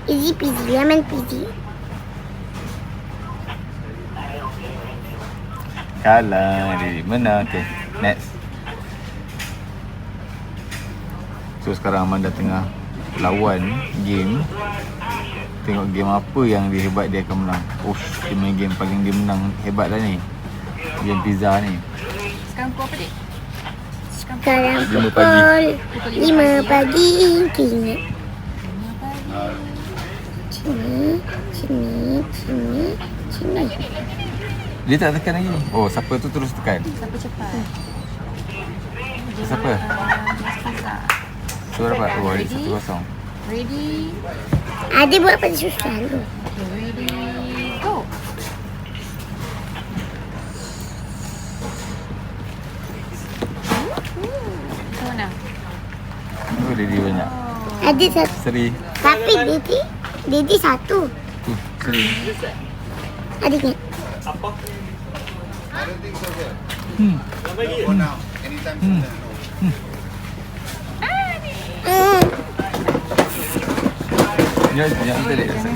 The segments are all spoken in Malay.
Easy peasy, lemon peasy. Kalah dia. Menang. Okay, next. So sekarang Amanda tengah lawan game. Tengok game apa yang dia hebat dia akan menang. Dia main game paling dia menang hebat dah ni. Game pizza ni. Sekarang pukul apa, Dik? Sekarang 5 pagi. pukul 5 pagi. Ingat. Sini, sini, sini, sini. Dia tak tekan lagi. Oh, siapa tu terus tekan. Siapa cepat? Siapa? Pizza. So dapat. Oh, ada Ready? 1-0. Ready? Ada buat pada susah tu. Okay, ready, go. Siapa menang? Oh, dia banyak. Ada satu. Seri. Tapi Daddy satu. Seri. Ada ingat? Yang kita dia rasa.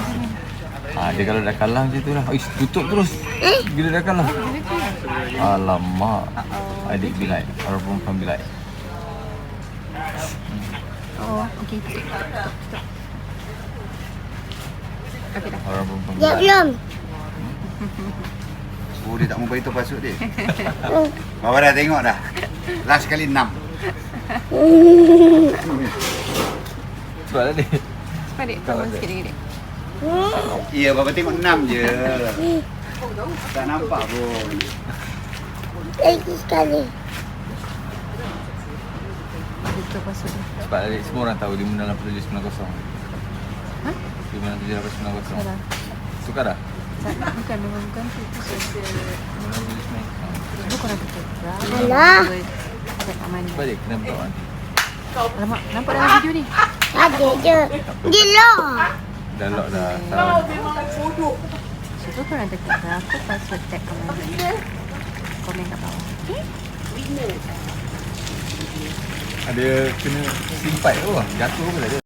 Dia kalau dah kalah macam tu lah. Tutup terus. Bila dah kalah. Alamak. Adik bilai. Orang perempuan bilai. Oh, okay. Stop. Okay dah. Orang perempuan Ya, bilai. belum. Oh, dia tak mau beritahu password dia. Bapa dah tengok dah. Last kali 6. Cepat lah dia. Cepat, Dik. Tambah sikit lagi, Dik. Ya, Bapa tengok 6 je. Tak nampak pun. Lagi sekali. Betul password dia. Cepat lah dia. Semua orang tahu dia menang 8790. Ha? Dia menang 7890. Salah. Tukar dah? Bukan, memang bukan tu. Itu saja. Menang 7990. Itu korang betul. Alah. Cepat dia. Kena beritahu nanti. Alamak, nampak dalam video ni? Ada je. Dia lock. Dah lock dah. Tahu. Cuba korang tekan berapa password tag Amanda. Komen kat bawah. Okay? Ada kena simpat tu lah. Jatuh ke tak ada?